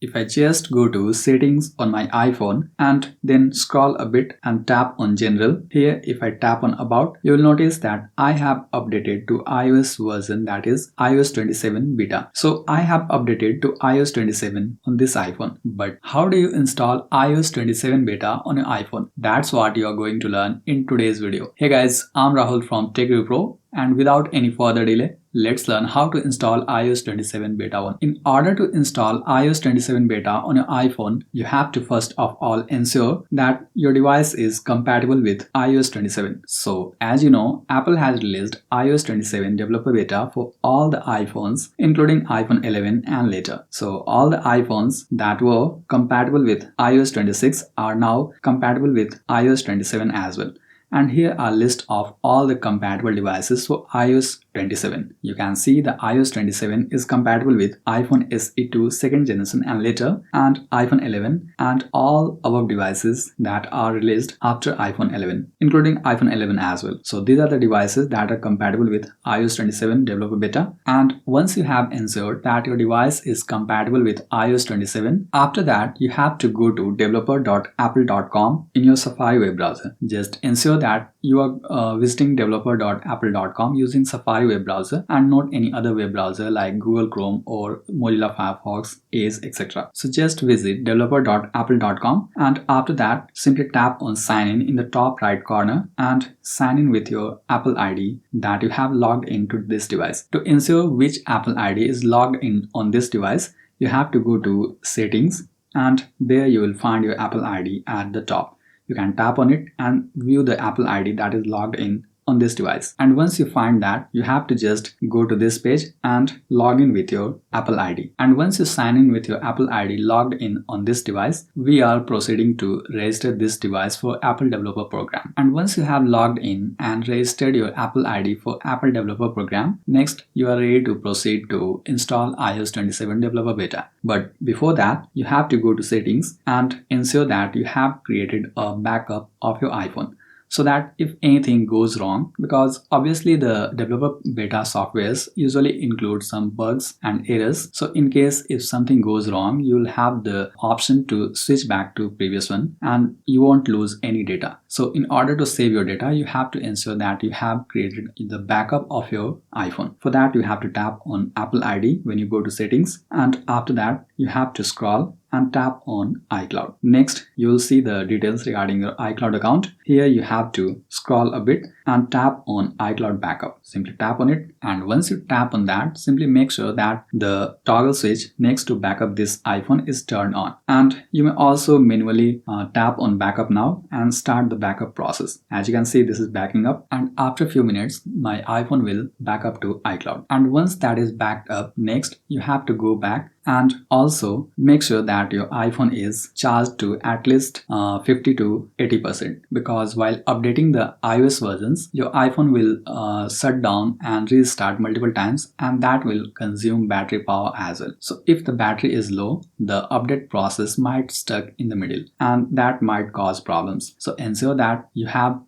if I just go to settings on my iPhone and then scroll a bit and tap on general, here if I tap on about, you will notice that I have updated to iOS version, that is iOS 27 beta. So I have updated to iOS 27 on this iPhone. But how do you install iOS 27 beta on your iPhone? That's what you are going to learn in today's video. Hey guys, I'm Rahul from TechReview, and without any further delay, let's learn how to install iOS 27 beta 1. In order to install iOS 27 beta on your iPhone, you have to first of all ensure that your device is compatible with iOS 27. So as you know, Apple has released iOS 27 developer beta for all the iPhones, including iPhone 11 and later. So all the iPhones that were compatible with iOS 26 are now compatible with iOS 27 as well. And here are a list of all the compatible devices for iOS 27. You can see the iOS 27 is compatible with iPhone SE2 2nd generation and later, and iPhone 11, and all above devices that are released after iPhone 11, including iPhone 11 as well. So these are the devices that are compatible with iOS 27 developer beta. And once you have ensured that your device is compatible with iOS 27, after that you have to go to developer.apple.com in your Safari web browser. Just ensure that you are visiting developer.apple.com using Safari web browser and not any other web browser like Google Chrome or Mozilla Firefox, Edge, etc. So just visit developer.apple.com, and after that simply tap on sign in the top right corner and sign in with your Apple ID that you have logged into this device. To ensure which Apple ID is logged in on this device, you have to go to settings, and there you will find your Apple ID at the top. You can tap on it and view the Apple ID that is logged in on this device. And once you find that, you have to just go to this page and log in with your Apple ID. And once you sign in with your Apple ID logged in on this device, we are proceeding to register this device for Apple Developer Program. And once you have logged in and registered your Apple ID for Apple Developer Program, next you are ready to proceed to install iOS 27 Developer Beta. But before that, you have to go to settings and ensure that you have created a backup of your iPhone, so that if anything goes wrong, because obviously the developer beta softwares usually include some bugs and errors, so in case if something goes wrong, you'll have the option to switch back to previous one and you won't lose any data. So in order to save your data, you have to ensure that you have created the backup of your iPhone. For that, you have to tap on Apple ID when you go to settings, and after that you have to scroll and tap on iCloud. Next, you will see the details regarding your iCloud account. Here you have to scroll a bit and tap on iCloud backup. Simply tap on it, and once you tap on that, simply make sure that the toggle switch next to backup this iPhone is turned on. And you may also manually tap on backup now and start the backup process. As you can see, this is backing up, and after a few minutes my iPhone will back up to iCloud. And once that is backed up, next you have to go back and also make sure that your iPhone is charged to at least 50 to 80%, because while updating the iOS versions, your iPhone will shut down and restart multiple times, and that will consume battery power as well. So if the battery is low, the update process might stuck in the middle, and that might cause problems. So ensure that you have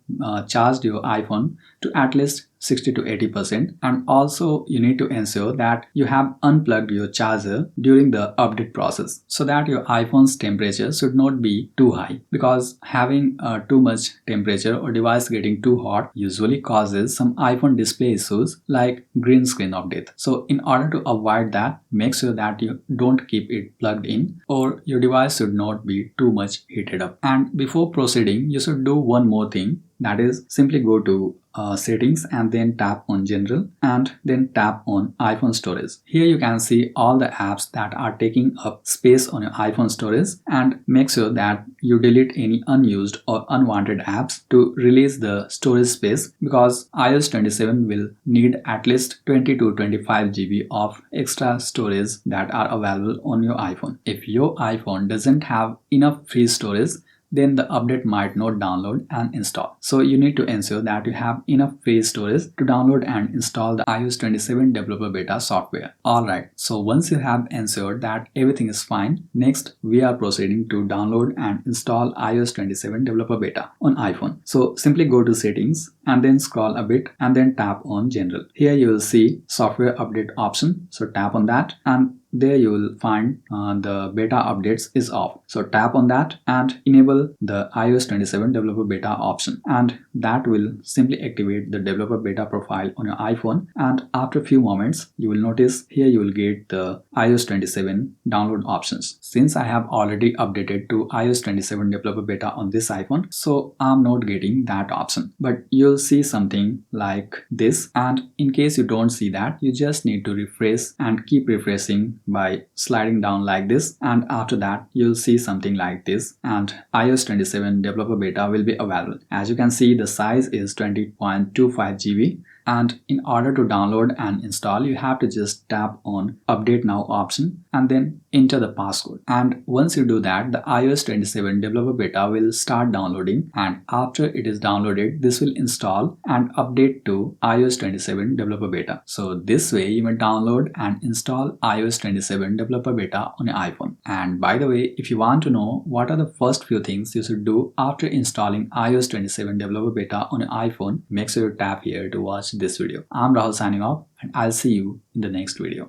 charged your iPhone to at least 60 to 80%, and also you need to ensure that you have unplugged your charger during the update process, so that your iPhone's temperature should not be too high, because having too much temperature or device getting too hot usually causes some iPhone display issues like green screen of death. So in order to avoid that, make sure that you don't keep it plugged in, or your device should not be too much heated up. And before proceeding, you should do one more thing, that is simply go to settings and then tap on general and then tap on iPhone storage. Here you can see all the apps that are taking up space on your iPhone storage, and make sure that you delete any unused or unwanted apps to release the storage space, because iOS 27 will need at least 20 to 25 GB of extra storage that are available on your iPhone. If your iPhone doesn't have enough free storage, then the update might not download and install. So you need to ensure that you have enough free storage to download and install the iOS 27 developer beta software. Alright, so once you have ensured that everything is fine, next we are proceeding to download and install iOS 27 developer beta on iPhone. So simply go to settings and then scroll a bit and then tap on general. Here you will see software update option, so tap on that, and there you will find the beta updates is off. So tap on that and enable the iOS 27 developer beta option, and that will simply activate the developer beta profile on your iPhone. And after a few moments you will notice here you will get the iOS 27 download options. Since I have already updated to iOS 27 developer beta on this iPhone, so I'm not getting that option, but you'll see something like this. And in case you don't see that, you just need to refresh and keep refreshing by sliding down like this, and after that you'll see something like this, and iOS 27 developer beta will be available. As you can see, the size is 20.25 GB, and in order to download and install you have to just tap on update now option and then enter the passcode. And once you do that, the iOS 27 developer beta will start downloading, and after it is downloaded this will install and update to iOS 27 developer beta. So this way you may download and install iOS 27 developer beta on your iPhone. And by the way, if you want to know what are the first few things you should do after installing iOS 27 developer beta on your iPhone, make sure you tap here to watch this video. I'm Rahul signing off, and I'll see you in the next video.